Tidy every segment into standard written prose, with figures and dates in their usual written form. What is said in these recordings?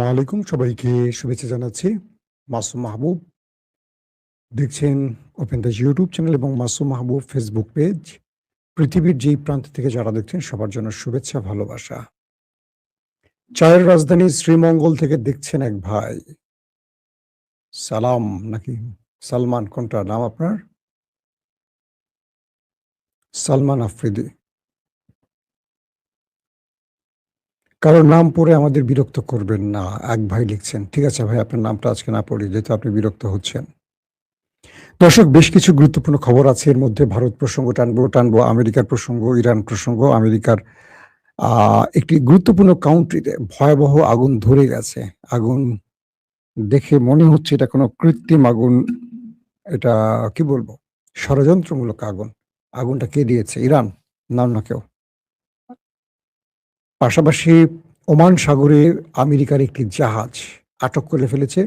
আসসালামু আলাইকুম, সবাইকে শুভেচ্ছা জানাচ্ছি। মাসুম মাহবুব দেখছেন ওপেন দ্য ইউটিউব চ্যানেল এবং মাসুম মাহবুব ফেসবুক পেজ। পৃথিবীর যেই প্রান্ত থেকে যারা দেখছেন সবার জন্য শুভেচ্ছা, ভালোবাসা। চায়ের রাজধানী শ্রীমঙ্গল থেকে দেখছেন এক ভাই। সালাম নাকি সালমান, কোনটা নাম আপনার? সালমান আফ্রিদি। কারোর নাম পড়ে আমাদের বিরক্ত করবেন না। এক ভাই লিখছেন, ঠিক আছে ভাই, আপনার নামটা আজকে না পড়ি যেহেতু আপনি বিরক্ত হচ্ছেন। দর্শক, বেশ কিছু গুরুত্বপূর্ণ খবর আছে এর মধ্যে। ভারত প্রসঙ্গ টানবো, আমেরিকার প্রসঙ্গ, ইরান প্রসঙ্গ। আমেরিকার একটি গুরুত্বপূর্ণ কাউন্ট্রিতে ভয়াবহ আগুন ধরে গেছে। আগুন দেখে মনে হচ্ছে এটা কোনো কৃত্রিম আগুন, এটা কি বলবো, ষড়যন্ত্রমূলক আগুন। আগুনটা কে দিয়েছে? ইরান? না কেউ। পাশাপাশি ওমান সাগরে আমেরিকার একটি জাহাজ আটক করে ফেলেছে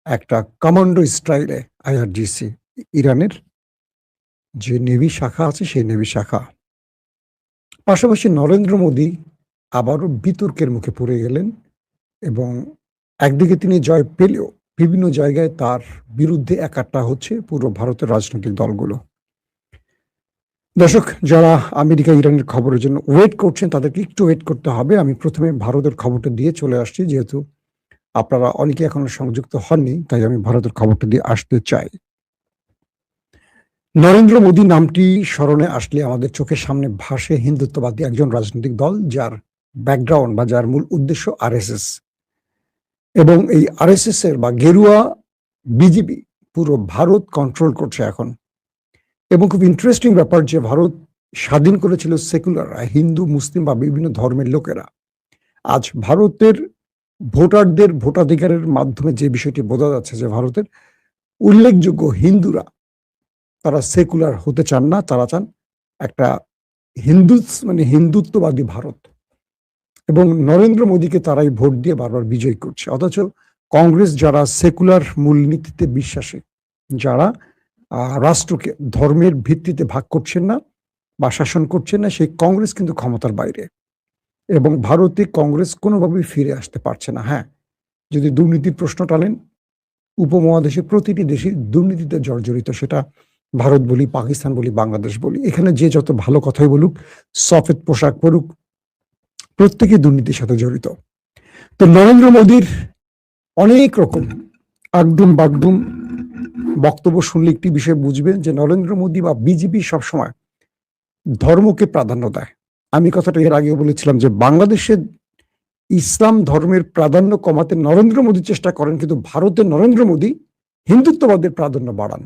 একটা কমান্ডো স্টাইলে আইআরজিসি, ইরানের যে নেভি শাখা আছে সেই নেভি শাখা। পাশাপাশি নরেন্দ্র মোদী আবারও বিতর্কের মুখে পড়ে গেলেন এবং একদিকে তিনি জয় পেলেও বিভিন্ন জায়গায় তার বিরুদ্ধে একাট্টা হচ্ছে পুরো ভারতের রাজনৈতিক দলগুলো। দর্শক, যারা আমেরিকা ইরানের খবরের জন্য ওয়েট করছেন তাদেরকে একটু ওয়েট করতে হবে। আমি প্রথমে ভারতের খবরটা দিয়ে চলে আসছি, যেহেতু আপনারা অনেকে এখনো সংযুক্ত হননি, তাই আমি ভারতের খবরটা দিয়ে আসতে চাই। নরেন্দ্র মোদী নামটি স্মরণে আসলে আমাদের চোখের সামনে ভাসে হিন্দুত্ববাদী একজন রাজনৈতিক দল, যার ব্যাকগ্রাউন্ড বা যার মূল উদ্দেশ্য আরএসএস। এবং এই আরএসএস এর বা গেরুয়া বিজেপি পুরো ভারত কন্ট্রোল করছে এখন। এবং খুব ইন্টারেস্টিং ব্যাপার যে ভারত স্বাধীন করেছিল সেকুলাররা, হিন্দু মুসলিম বা বিভিন্ন ধর্মের লোকেরা। আজ ভারতের ভোটারদের ভোটাধিকারের মাধ্যমে যে বিষয়টি বোঝা যাচ্ছে যে ভারতের উল্লেখযোগ্য হিন্দুরা তারা সেকুলার হতে চান না, তারা চান একটা হিন্দুত্ববাদী ভারত। এবং নরেন্দ্র মোদীকে তারাই ভোট দিয়ে বারবার বিজয়ী করছে। অথচ কংগ্রেস, যারা সেকুলার মূলনীতিতে বিশ্বাসী, যারা রাষ্ট্রকে ধর্মের ভিত্তিতে ভাগ করছেন না বা শাসন করছেন না, সেই কংগ্রেস কিন্তু ক্ষমতার বাইরে। এবং ভারতে কংগ্রেস কোনোভাবেই ফিরে আসতে পারছে না। হ্যাঁ, যদি দুর্নীতির প্রশ্ন টানেন, উপমহাদেশে প্রতিটি দেশই দুর্নীতিতে জর্জরিত, সেটা ভারত বলি, পাকিস্তান বলি, বাংলাদেশ বলি। এখানে যে যত ভালো কথাই বলুক, সফেদ পোশাক পরুক, প্রত্যেকেই দুর্নীতির সাথে জড়িত। তো নরেন্দ্র মোদীর অনেক রকম আগডুম বাগডুম বক্তব্য শুনলে একটি বিষয় বুঝবেন যে নরেন্দ্র মোদী বা বিজেপি সবসময় ধর্মকে প্রাধান্য দেয়। আমি কথাটা এর আগে বলেছিলাম যে বাংলাদেশে ইসলাম ধর্মের প্রাধান্য কমাতে নরেন্দ্র মোদী চেষ্টা করেন, কিন্তু ভারতের নরেন্দ্র মোদী হিন্দুত্ববাদের প্রাধান্য বাড়ান।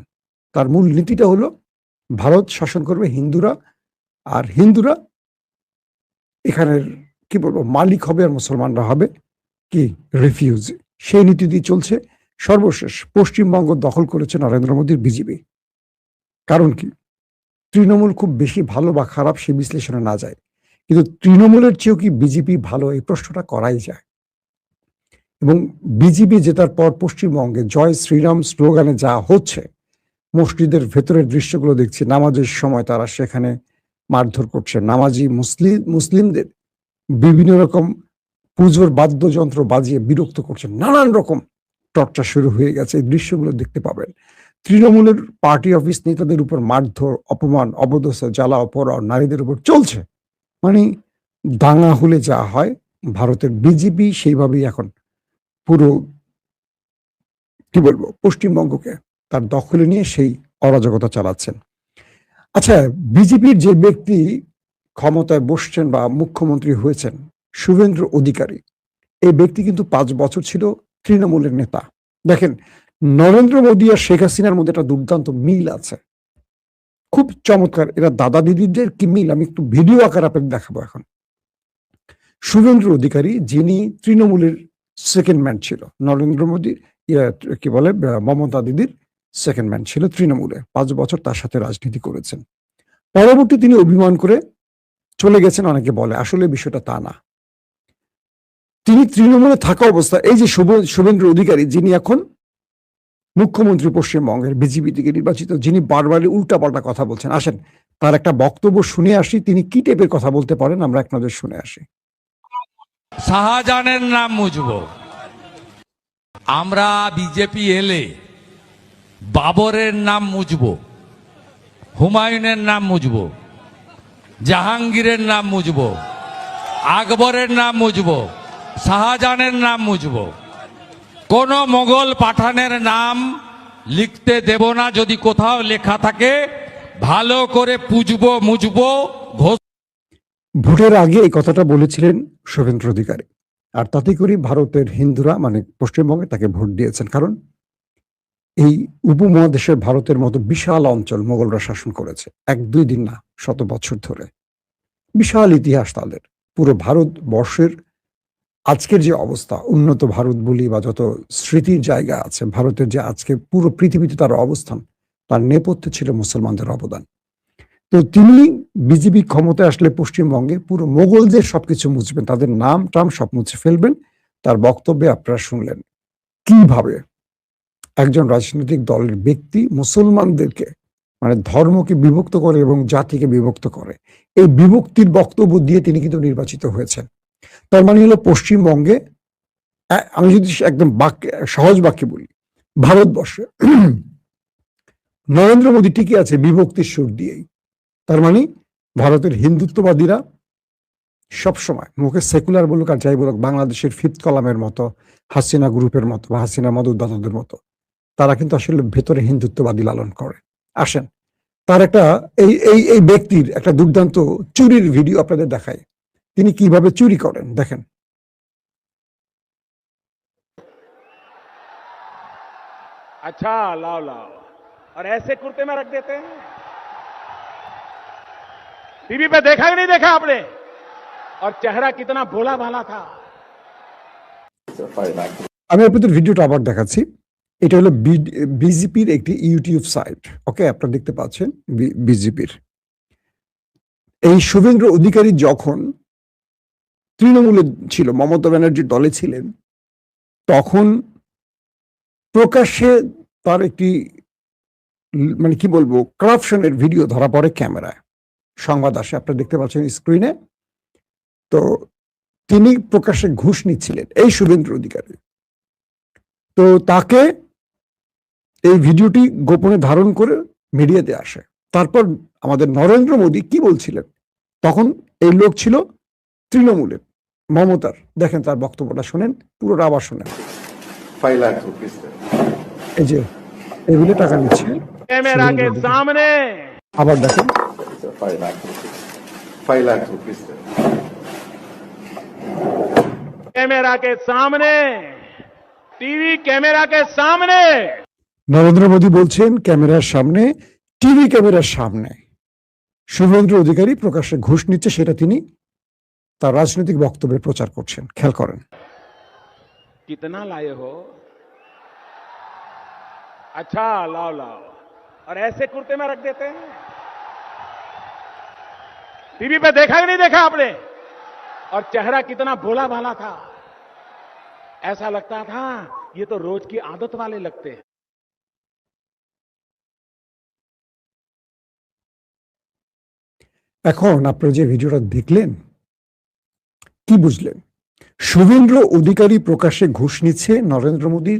তার মূল নীতিটা হলো ভারত শাসন করবে হিন্দুরা, আর হিন্দুরা এখানের কি বলবো মালিক হবে আর মুসলমানরা হবে কি রিফিউজি। সেই নীতি দিয়ে চলছে। সর্বশেষ পশ্চিমবঙ্গ দখল করেছে নরেন্দ্র মোদীর বিজেপি। কারণ কি? তৃণমূল খুব বেশি ভালো বা খারাপ সে বিশ্লেষণে না যায়, কিন্তু তৃণমূলের চেয়েও কি বিজেপি ভালো, এই প্রশ্নটা করাই যায়। এবং বিজেপি জেতার পর পশ্চিমবঙ্গে জয় শ্রীরাম স্লোগানে যা হচ্ছে, মসজিদের ভেতরের দৃশ্যগুলো দেখছি, নামাজের সময় তারা সেখানে মারধর করছে, নামাজি মুসলিমদের বিভিন্ন রকম পুজোর বাদ্যযন্ত্র বাজিয়ে বিরক্ত করছে, নানান রকম টর্চার শুরু হয়ে গেছে। এই দৃশ্যগুলো দেখতে পাবেন। তৃণমূলের পার্টি অফিস নেতাদের উপর মারধর, অপমান, অবদস্থা, জ্বালা অপহরণ নারীদের উপর চলছে। মানে দাঙ্গা হলে যা হয়, ভারতের বিজেপি সেইভাবেই এখন পুরো কি বলবো পশ্চিমবঙ্গকে তার দখলে নিয়ে সেই অরাজকতা চালাচ্ছেন। আচ্ছা, বিজেপির যে ব্যক্তি ক্ষমতায় বসছেন বা মুখ্যমন্ত্রী হয়েছেন, শুভেন্দু অধিকারী, এই ব্যক্তি কিন্তু 5 বছর ছিল তৃণমূলের নেতা। দেখেন, নরেন্দ্র মোদী আর শেখ হাসিনার মধ্যে একটা দুর্দান্ত মিল আছে, খুব চমৎকার। এরা দাদা দিদিদের কি মিল, আমি একটু ভিডিও আকারে আপনাদের দেখাবো এখন। শুভেন্দু অধিকারী, যিনি তৃণমূলের সেকেন্ড ম্যান ছিল, নরেন্দ্র মোদী কি বলে মমতা দিদির সেকেন্ড ম্যান ছিল তৃণমূলে, 5 বছর তার সাথে রাজনীতি করেছেন। পরবর্তী তিনি অভিমান করে চলে গেছেন, অনেকে বলে, আসলে বিষয়টা তা না। তিনি তৃণমূলে থাকা অবস্থা, এই যে শুভেন্দু অধিকারী, যিনি এখন মুখ্যমন্ত্রী পশ্চিমবঙ্গের বিজেপি থেকে নির্বাচিত, যিনি বারবারই উল্টাপাল্টা কথা বলছেন, আসেন তার একটা বক্তব্য শুনে আসি, তিনি কি টাইপের কথা বলতে পারেন আমরা এক নজর শুনে আসি। শাহজাহানের নাম মুছবো, আমরা বিজেপি এলে বাবরের নাম মুছব, হুমায়ুনের নাম মুছব, জাহাঙ্গীরের নাম মুছব, আকবরের নাম মুছব, শাহজাহানের নাম মুছব। কোন মোগল পাঠানের নাম লিখতে দেব না। যদি কোথাও লেখা থাকে ভালো করে পুজবো মুছবো। ভোটের আগে এই কথাটা বলেছিলেন শুভেন্দু অধিকারী, আর তাতে করে ভারতের হিন্দুরা মানে পশ্চিমবঙ্গে তাকে ভোট দিয়েছেন। কারণ এই উপমহাদেশের ভারতের মতো বিশাল অঞ্চল মোগলরা শাসন করেছে, 1-2 দিন না, শত বছর ধরে। বিশাল ইতিহাস তাদের। পুরো ভারতবর্ষের আজকের যে অবস্থা, উন্নত ভারত বলি বা যত স্মৃতির জায়গা আছে ভারতের, যে আজকে পুরো পৃথিবীতে তার অবস্থান, তার নেপথ্যে ছিল মুসলমানদের অবদান। তো তিনি বিজেপি ক্ষমতায় আসলে পশ্চিমবঙ্গে পুরো মোগলদের সবকিছু মুছবেন, তাদের নাম টাম সব মুছে ফেলবেন। তার বক্তব্যে আপনারা শুনলেন কিভাবে একজন রাজনৈতিক দলের ব্যক্তি মুসলমানদেরকে মানে ধর্মকে বিভক্ত করে এবং জাতিকে বিভক্ত করে। এই বিভক্তির বক্তব্য দিয়ে তিনি কিন্তু নির্বাচিত হয়েছেন। তার মানে হলো পশ্চিমবঙ্গে, আমি যদি একদম সহজ বাক্যে বলি, ভারতবর্ষে নরেন্দ্র মোদী টিকে আছে বিভক্তির সুর দিয়েই। তার মানে ভারতের হিন্দুত্ববাদীরা সবসময় মুখে সেকুলার বলুক আর যাই বলুক, বাংলাদেশের ফিফথ কলামের মতো, হাসিনা গ্রুপের মতো বা হাসিনা মদতদাতাদের মতো, তারা কিন্তু আসলে ভেতরে হিন্দুত্ববাদী লালন করে। আসেন তার একটা এই ব্যক্তির একটা দুর্দান্ত চুরির ভিডিও আপনাদের দেখায়। তিনি কিভাবে চুরি করেন দেখেন। अच्छा लाओ लाओ और ऐसे कुर्ते में रख देते हैं। टीवी पे देखा कि नहीं देखा आपने? और चेहरा कितना भोला भाला था। আমি আপনাদের ভিডিওটা আবার দেখাচ্ছি। এটা হলো বিজেপির একটি ইউটিউব সাইট। ওকে, আপনারা দেখতে পাচ্ছেন বিজেপির। এই শুভেন্দু অধিকারী যখন তৃণমূলে ছিল, মমতা ব্যানার্জির দলে ছিলেন, তখন প্রকাশ্যে তার একটি মানে কি বলবো করাপশনের ভিডিও ধরা পড়ে ক্যামেরায়, সংবাদ আসে, আপনারা দেখতে পাচ্ছেন স্ক্রিনে। তো তিনি প্রকাশ্যে ঘুষ নিচ্ছিলেন এই শুভেন্দু অধিকারী। তো তাকে এই ভিডিওটি গোপনে ধারণ করে মিডিয়াতে আসে। তারপর আমাদের নরেন্দ্র মোদী কি বলছিলেন, তখন এই লোক ছিল তৃণমূলের, মমতার। দেখেন তার বক্তব্যটা শোনেন, পুরোটা আবার শোনেন। 5 लाख रुपीस এই যে এগুলো টাকা নিচ্ছে कैमरा के सामने আবার দেখেন। 5 लाख रुपीस कैमरा के सामने, टीवी कैमरा के सामने। নরেন্দ্র মোদী বলছেন ক্যামেরার সামনে, টিভি ক্যামেরার সামনে শুভেন্দু অধিকারী প্রকাশ্যে ঘুষ নিচ্ছে, সেটা তিনি তার রাজনৈতিক বক্তব্যে প্রচার করছেন। খেয়াল করেন। कितना लाए हो? अच्छा लाओ लाओ और ऐसे कुर्ते में रख देते हैं। टीवी पे देखा कि नहीं देखा आपने? और चेहरा कितना भोला भाला था। ऐसा लगता था ये तो रोज की आदत वाले लगते हैं। এখন আপনারা যে ভিডিওটা দেখলেন কি বুঝলেন? শুভেন্দু অধিকারী প্রকাশ্যে ঘুষ নিচ্ছে, নরেন্দ্র মোদী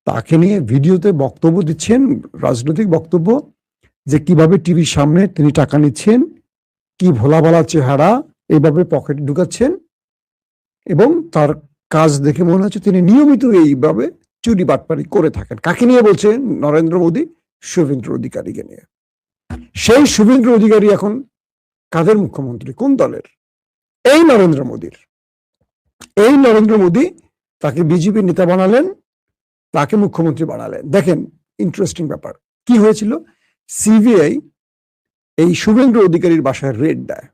তাকে নিয়ে ভিডিওতে বক্তব্য দিচ্ছেন, রাজনৈতিক বক্তব্য, যে কিভাবে টিভির সামনে তিনি টাকা নিচ্ছেন, কি ভোলা ভালা চেহারা এইভাবে পকেটে ঢুকাচ্ছেন, এবং তার কাজ দেখে মনে হচ্ছে তিনি নিয়মিত এইভাবে চুরি বাটপারি করে থাকেন। কাকে নিয়ে বলছেন? নরেন্দ্র মোদী শুভেন্দু অধিকারীকে নিয়ে। সেই শুভেন্দু অধিকারী এখন কাদের মুখ্যমন্ত্রী, কোন দলের? এই নরেন্দ্র মোদীর। এই নরেন্দ্র মোদী তাকে বিজেপি নেতা বানালেন, তাকে মুখ্যমন্ত্রী বানালেন। দেখেন ইন্টারেস্টিং ব্যাপার কি হয়েছিল। সিবিআই এই শুভেন্দু অধিকারীর বাসায় রেড দেয়,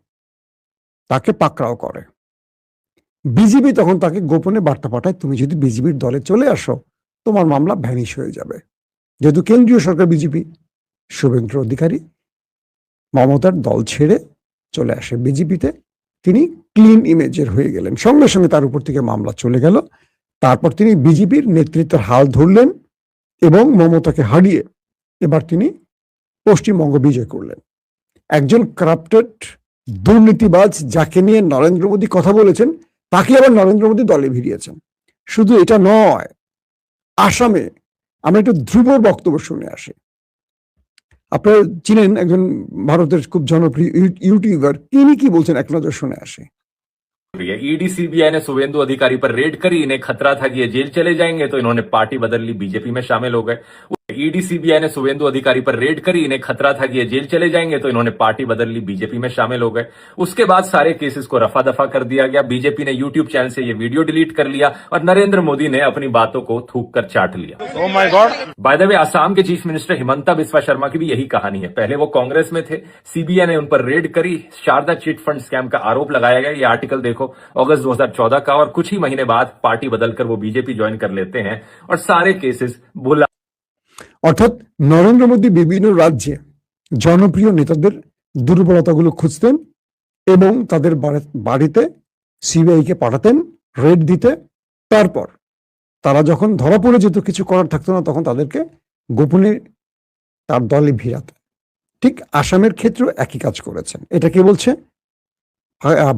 তাকে পাকড়াও করে। বিজেপি তখন তাকে গোপনে বার্তা পাঠায়, তুমি যদি বিজেপির দলে চলে আসো তোমার মামলা ভ্যানিশ হয়ে যাবে। যেহেতু কেন্দ্রীয় সরকার বিজেপি, শুভেন্দু অধিকারী মমতার দল ছেড়ে চলে আসে বিজেপিতে। তিনি ক্লিন ইমেজের হয়ে গেলেন, সঙ্গে সঙ্গে তার উপর থেকে মামলা চলে গেল। তারপর তিনি বিজেপির নেতৃত্বের হাল ধরলেন এবং মমতাকে হারিয়ে এবার তিনি পশ্চিমবঙ্গ বিজয় করলেন। একজন কারাপ্টেড দুর্নীতিবাজ যাকে নিয়ে নরেন্দ্র মোদী কথা বলেছেন, তাকে আবার নরেন্দ্র মোদী দলে ভিড়িয়েছেন। শুধু এটা নয়, আসামে আমরা একটু ধ্রুবর বক্তব্য শুনে আসি। আপনারা চিনেন একজন ভারতের খুব জনপ্রিয় ইউটিউবার, তিনি কি বলছেন এক নজর শুনে আসি। ईडी सीबीआई ने शुभेंदु अधिकारी पर रेड करी, इन्हें खतरा था कि ये जेल चले जाएंगे, तो इन्होंने पार्टी बदल ली, बीजेपी में शामिल हो गए। ईडी सीबीआई ने शुभेंदु अधिकारी पर रेड करी, इन्हें खतरा था कि ये जेल चले जाएंगे, तो इन्होंने पार्टी बदल ली, बीजेपी में शामिल हो गए। उसके बाद सारे केसेस को रफा दफा कर दिया गया। बीजेपी ने यूट्यूब चैनल से ये वीडियो डिलीट कर लिया और नरेंद्र मोदी ने अपनी बातों को थूक कर चाट लिया। Oh my God! By the way, Assam के चीफ मिनिस्टर हिमंता बिस्वा शर्मा की भी यही कहानी है। पहले वो कांग्रेस में थे, सीबीआई ने उन पर रेड करी, शारदा चिट फंड स्कैम का आरोप लगाया गया। ये आर्टिकल देखो अगस्त 2014 का, और कुछ ही महीने बाद पार्टी बदलकर वो बीजेपी ज्वाइन कर लेते हैं और सारे केसेस भुला। অর্থাৎ নরেন্দ্র মোদী বিভিন্ন রাজ্যে জনপ্রিয় নেতাদের দুর্বলতাগুলো খুঁজতেন এবং তাদের বাড়িতে সিবিআই কে পাঠাতেন রেড দিতে। তারপর তারা যখন ধরা পড়ে যেত, কিছু করার থাকতো না, তখন তাদেরকে গোপনে তার দলে ভিড়াতেন। ঠিক আসামের ক্ষেত্রেও একই কাজ করেছেন। এটা কে বলছে?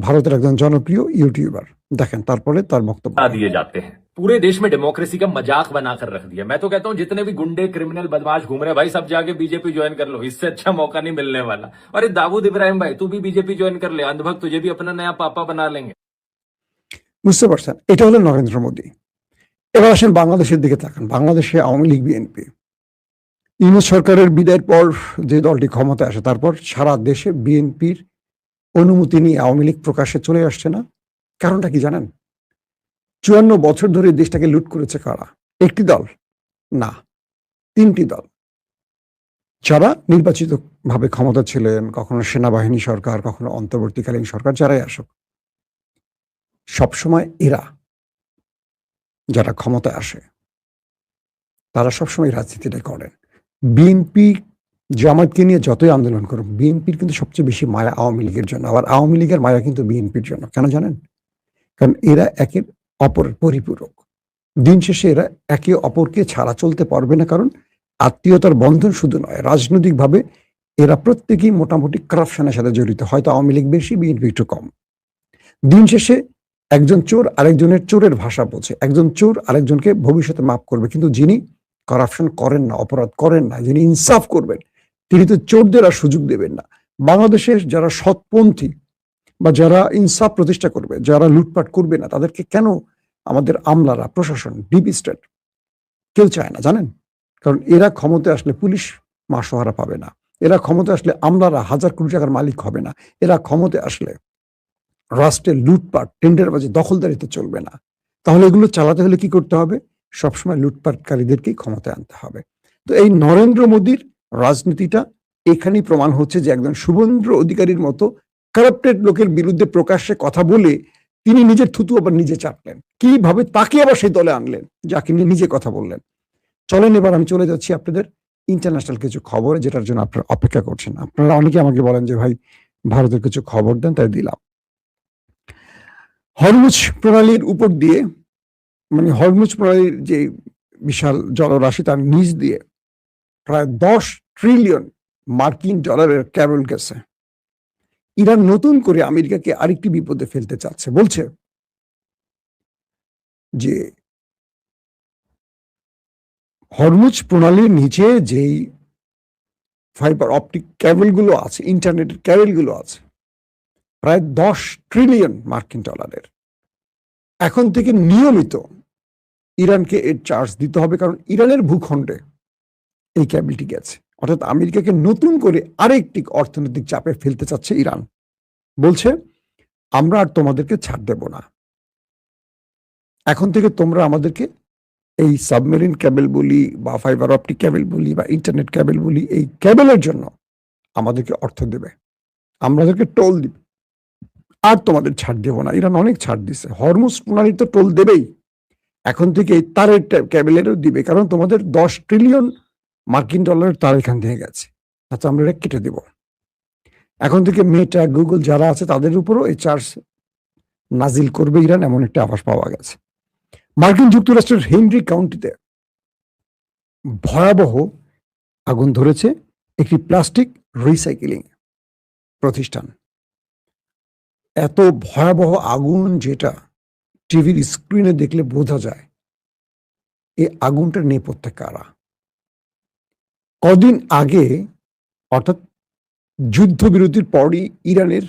ভারতের একজন জনপ্রিয় ইউটিউবার। দেখেন তারপরে তার বক্তব্য। दिए जाते हैं। पूरे देश में डेमोक्रेसी का मजाक बनाकर रख दिया। मैं तो कहता हूं जितने भी गुंडे, क्रिमिनल, बदमाश घूम रहे हैं भाई, सब जाके बीजेपी ज्वाइन कर लो, इससे अच्छा मौका नहीं मिलने वाला। अरे दाऊद इब्राहिम भाई, तू भी बीजेपी ज्वाइन कर ले, अंधभक्त तुझे भी अपना नया पापा बना लेंगे। বুঝতে পারছেন? এটা হলো নরেন্দ্র মোদী। এবার আসেন বাংলাদেশের দিকে তাকান। বাংলাদেশে আওয়ামী লীগ, বিএনপি, ইউনূস সরকারের বিদায়ের পর যে দলটি ক্ষমতায় আসে, তারপর সারা দেশে বিএনপির অনুমতি নিয়ে আওয়ামী লীগ প্রকাশ্যে চলে আসছে না। কারণটা কি জানেন? 54 বছর ধরে দেশটাকে লুট করেছে কারা? একটি দল না, 3টি দল, যারা নির্বাচিত ভাবে ক্ষমতা ছিলেন, কখনো সেনাবাহিনী সরকার, কখনো অন্তর্বর্তীকালীন সরকার, যারাই আসুক, সবসময় এরা যারা ক্ষমতায় আসে তারা সবসময় রাজনীতিটা করেন। বিএনপি জামাতকে নিয়ে যতই আন্দোলন করুক, বিএনপির কিন্তু সবচেয়ে বেশি মায়া আওয়ামী লীগের জন্য। আবার আওয়ামী লীগের মায়া কিন্তু বিএনপির জন্য। কেন জানেন? কারণ এরা একের অপরের পরিপূরক। দিন শেষে এরা একে অপরকে ছাড়া চলতে পারবে না, কারণ আত্মীয়তার বন্ধন শুধু নয়, রাজনৈতিকভাবে এরা প্রত্যেকেই মোটামুটি কারাপশনের সাথে জড়িত। হয়তো আওয়ামী লীগ বেশি, বিএনপি একটু কম। দিন শেষে একজন চোর আরেকজনের চোরের ভাষা বোঝে, একজন চোর আরেকজনকে ভবিষ্যতে মাফ করবে, কিন্তু যিনি কারাপশন করেন না, অপরাধ করেন না, যিনি ইনসাফ করবেন, তিনি তো চোরদের আর সুযোগ দেবেন না। বাংলাদেশের যারা সৎপন্থী বা যারা ইনসাফ প্রতিষ্ঠা করবে, যারা লুটপাট করবে না, তাদেরকে কেন আমাদের আমলারা, প্রশাসন, ডিপ স্টেট কেউ চায় না জানেন? কারণ এরা ক্ষমতায় আসলে পুলিশ মাসোহারা পাবে না, এরা ক্ষমতায় আসলে আমলারা হাজার কোটি টাকার মালিক হবে না, এরা ক্ষমতায় আসলে রাষ্ট্রের লুটপাট, টেন্ডারবাজি, দখলদারিতে চলবে না। তাহলে এগুলো চালাতে হলে কি করতে হবে? সবসময় লুটপাটকারীদেরকেই ক্ষমতায় আনতে হবে। তো এই নরেন্দ্র মোদীর রাজনীতিটা এখানেই প্রমাণ হচ্ছে যে একজন শুভেন্দু অধিকারীর মতো কারাপ্টেড লোকের বিরুদ্ধে প্রকাশ্যে কথা বলে তিনি নিজের থুতু আবার নিজে চাটলেন। কিভাবে তাকে আবার সেই দলে আনলেন যাকে নিয়ে নিজে কথা বললেন। চলেন এবার আমি চলে যাচ্ছি আপনাদের ইন্টারন্যাশনাল কিছু খবরে, যেটার জন্য আপনারা অপেক্ষা করছেন। আপনারা অনেকে আমাকে বলেন যে ভাই ভারতের কিছু খবর দেন, তাই দিলাম। হরমুজ প্রণালীর উপর দিয়ে, মানে হরমুজ প্রণালীর যে বিশাল জলরাশি, তার নিচ দিয়ে প্রায় 10 ট্রিলিয়ন মার্কিন ডলারের ক্যাবল গেছে। ইরান নতুন করে আমেরিকাকে আরেকটি বিপদে ফেলতে চাচ্ছে। বলছে যে হরমুজ প্রণালীর নিচে যেই ফাইবার অপটিক ক্যাবলগুলো আছে, ইন্টারনেটের ক্যাবলগুলো আছে, প্রায় 10 ট্রিলিয়ন মার্কিন ডলারের। এখন থেকে নিয়মিত ইরানকে এর চার্জ দিতে হবে, কারণ ইরানের ভূখণ্ডে এই ক্যাবলটি গেছে। অর্থাৎ আমেরিকাকে নতুন করে আরেকটি অর্থনৈতিক চাপে ফেলতে চাচ্ছে ইরান। বলছে আমরা আর তোমাদেরকে ছাড় দেব না, এখন থেকে তোমরা আমাদেরকে এই সাবমেরিন ক্যাবেল বলি বা ফাইবার অপটিক ক্যাবেল বলি বা ইন্টারনেট ক্যাবেল বলি, এই ক্যাবেলের জন্য আমাদেরকে অর্থ দেবে, আমাদেরকে টোল দিবে, আর তোমাদের ছাড় দেব না। ইরান অনেক ছাড় দিছে। হরমুজ প্রণালী তো টোল দেবেই, এখন থেকে তারের ক্যাবেলেরও দিবে, কারণ তোমাদের 10 ট্রিলিয়ন মার্কিন ডলারের তার এখান থেকে গেছে। আচ্ছা, আমরা এটা কেটে দেব। এখন থেকে মেটা, গুগল যারা আছে তাদের উপরও এই চার্জ নাজিল করবে ইরান, এমন একটা আভাস পাওয়া গেছে। মার্কিন যুক্তরাষ্ট্রের হেনরি কাউন্টিতে ভয়াবহ আগুন ধরেছে একটি প্লাস্টিক রিসাইকেলিং প্রতিষ্ঠান। এত ভয়াবহ আগুন যেটা টিভির স্ক্রিনে দেখলে বোঝা যায়। এই আগুনটার নেপথ্যে কারা? কদিন আগে অর্থাৎ যুদ্ধবিরতির পরই ইরানের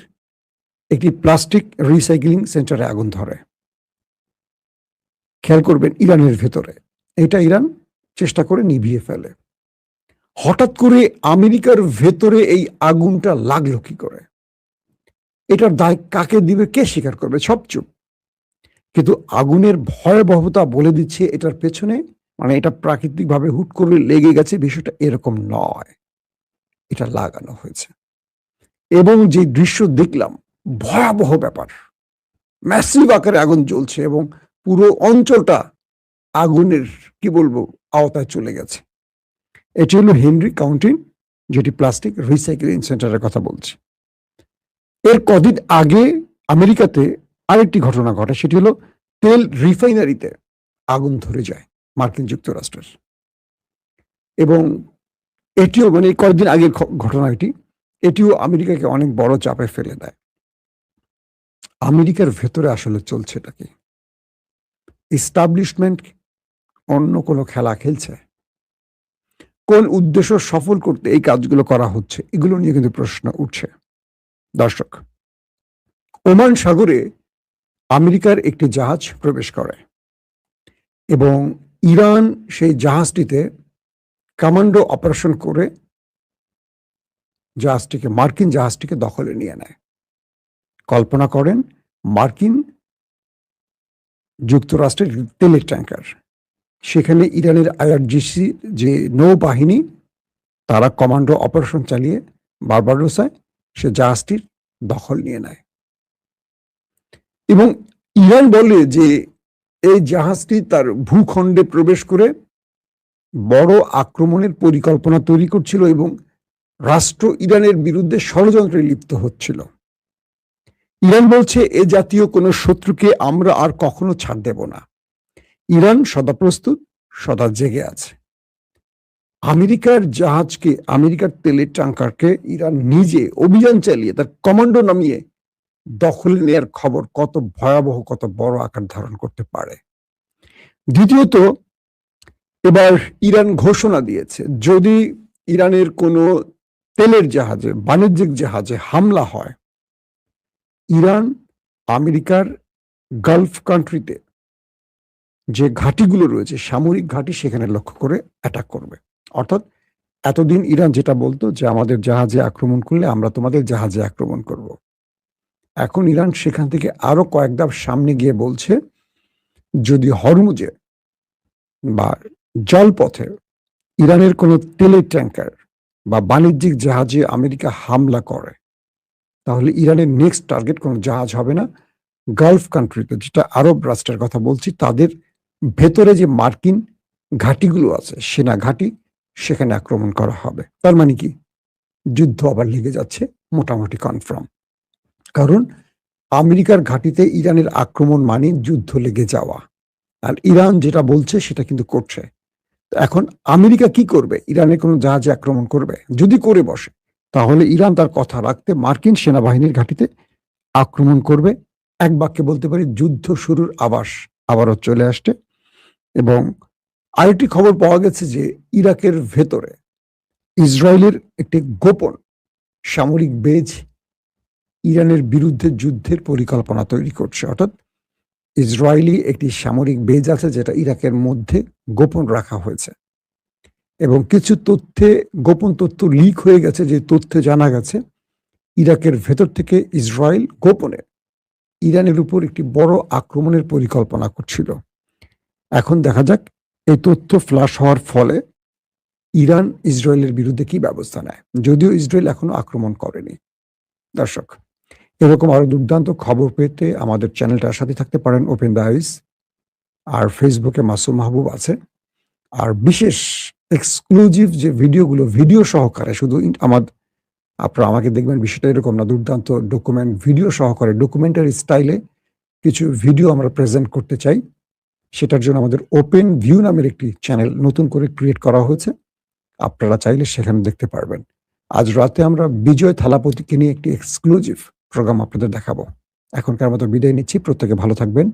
একটি প্লাস্টিক রিসাইক্লিং সেন্টারে আগুন ধরে। খেয়াল করবেন, ইরানের ভেতরে। এটা ইরান চেষ্টা করে নিভিয়ে ফেলে। হঠাৎ করে আমেরিকার ভেতরে এই আগুনটা লাগলো কি করে? এটার দায় কাকে দিবে, কে স্বীকার করবে? সব চুপ। কিন্তু আগুনের ভয়াবহতা বলে দিচ্ছে এটার পেছনে, মানে এটা প্রাকৃতিকভাবে হুট করে লেগে গেছে, বিষয়টা এরকম নয়, এটা লাগানো হয়েছে। এবং যে দৃশ্য দেখলাম, ভয়াবহ ব্যাপার। ম্যাসিভ আকারে আগুন জ্বলছে এবং পুরো অঞ্চলটা আগুনের কি বলবো আওতায় চলে গেছে। এটি হলো হেনরি কাউন্টি, যেটি প্লাস্টিক রিসাইক্লিং সেন্টারের কথা বলছি। এর কদিন আগে আমেরিকাতে আরেকটি ঘটনা ঘটে, সেটি হলো তেল রিফাইনারিতে আগুন ধরে যায় মার্কিন যুক্তরাষ্ট্রের। এবং এটিও মানে কয়েকদিন আগের ঘটনা এটিও আমেরিকাকে অনেক বড় চাপে ফেলে দেয়। আমেরিকার ভেতরে আসলে চলছেটা কি? এস্টাবলিশমেন্ট অন্য কোনো খেলা খেলছে? কোন উদ্দেশ্য সফল করতে এই কাজগুলো করা হচ্ছে, এগুলো নিয়ে কিন্তু প্রশ্ন উঠছে। দর্শক, ওমান সাগরে আমেরিকার একটি জাহাজ প্রবেশ করে এবং ইরান সেই জাহাজটিতে কমান্ডো অপারেশন করে মার্কিন জাহাজটিকে দখলে নিয়ে নেয়। কল্পনা করেন, মার্কিন যুক্তরাষ্ট্রের তেলের ট্যাঙ্কার, সেখানে ইরানের IRGC যে নৌবাহিনী, তারা কমান্ডো অপারেশন চালিয়ে বারবাডোসায় সে জাহাজটির দখল নিয়ে নেয়। এবং ইরান বলে যে এই জাহাজটি তার ভূখণ্ডে প্রবেশ করে বড় আক্রমণের পরিকল্পনা তৈরি করছিল এবং রাষ্ট্র ইরানের বিরুদ্ধে ষড়যন্ত্রে লিপ্ত হচ্ছিল। ইরান বলছে এ জাতীয় কোনো শত্রুকে আমরা আর কখনো ছাড় দেব না। ইরান সদা প্রস্তুত, সদা জেগে আছে। আমেরিকার জাহাজকে, আমেরিকার তেলের ট্যাঙ্কারকে ইরান নিজে অভিযান চালিয়ে তার কমান্ডো নামিয়ে দখলে নেয়ার খবর কত ভয়াবহ, কত বড় আকার ধারণ করতে পারে। দ্বিতীয়ত, এবার ইরান ঘোষণা দিয়েছে যদি ইরানের কোনো তেলের জাহাজে, বাণিজ্যিক জাহাজে হামলা হয়, ইরান আমেরিকার গালফ কান্ট্রিতে যে ঘাঁটিগুলো রয়েছে, সামরিক ঘাঁটি, সেখানে লক্ষ্য করে অ্যাটাক করবে। অর্থাৎ এতদিন ইরান যেটা বলতো যে আমাদের জাহাজে আক্রমণ করলে আমরা তোমাদের জাহাজে আক্রমণ করব, এখন ইরান সেখান থেকে আরো কয়েক ধাপ সামনে গিয়ে বলছে যদি হরমুজে বা জলপথে ইরানের কোনো তেলের ট্যাঙ্কার বা বাণিজ্যিক জাহাজে আমেরিকা হামলা করে, তাহলে ইরানের নেক্সট টার্গেট কোনো জাহাজ হবে না, গালফ কান্ট্রিতে, যেটা আরব রাষ্ট্রের কথা বলছি, তাদের ভেতরে যে মার্কিন ঘাঁটিগুলো আছে, সেনা ঘাঁটি, সেখানে আক্রমণ করা হবে। তার মানে কি, যুদ্ধ আবার লেগে যাচ্ছে, মোটামুটি কনফার্ম। কারণ আমেরিকার ঘাঁটিতে ইরানের আক্রমণ মানে যুদ্ধ লেগে যাওয়া, আর ইরান যেটা বলছে সেটা কিন্তু করছে। এখন আমেরিকা কি করবে? ইরানের কোনো জাহাজে আক্রমণ করবে? যদি করে বসে, তাহলে ইরান তার কথা রাখতে মার্কিন সেনাবাহিনীর ঘাঁটিতে আক্রমণ করবে। এক বাক্যে বলতে পারি, যুদ্ধ শুরুর আভাস আবারও চলে আসছে। এবং আরেকটি খবর পাওয়া গেছে যে ইরাকের ভেতরে ইসরায়েলের একটি গোপন সামরিক বেজ ইরানের বিরুদ্ধে যুদ্ধের পরিকল্পনা তৈরি করছে। অর্থাৎ ইসরায়েলি একটি সামরিক বেজ আছে যেটা ইরাকের মধ্যে গোপন রাখা হয়েছে এবং কিছু গোপন তথ্য লিক হয়ে গেছে। যে তথ্যে জানা গেছে ইরাকের ভেতর থেকে ইসরায়েল গোপনে ইরানের উপর একটি বড় আক্রমণের পরিকল্পনা করছিল। এখন দেখা যাক এই তথ্য ফ্লাশ হওয়ার ফলে ইরান ইসরায়েলের বিরুদ্ধে কি ব্যবস্থা নেয়, যদিও ইসরায়েল এখনো আক্রমণ করেনি। দর্শক, এরকম আরো দুর্দান্ত খবর পেতে আমাদের চ্যানেলটার সাথে থাকতে পারেন, ওপেন দ্য আইস। আর ফেসবুকে মাসুম মাহবুব আছে। আর বিশেষ এক্সক্লুসিভ যে ভিডিওগুলো, ভিডিও সহকারে, শুধু আপনারা আমাকে দেখবেন, বিষয়টা এরকম না, দুর্দান্ত ডকুমেন্ট ভিডিও সহকারে, ডকুমেন্টারি স্টাইলে কিছু ভিডিও আমরা প্রেজেন্ট করতে চাই। সেটার জন্য আমাদের ওপেন ভিউ নামের একটি চ্যানেল নতুন করে ক্রিয়েট করা হয়েছে, আপনারা চাইলে সেখানে দেখতে পারবেন। আজ রাতে আমরা বিজয় থালাপতিকে নিয়ে একটি এক্সক্লুসিভ প্রোগ্রাম আপনাদের দেখাবো। এখনকার মতো বিদায় নিচ্ছি, প্রত্যেকে ভালো থাকবেন।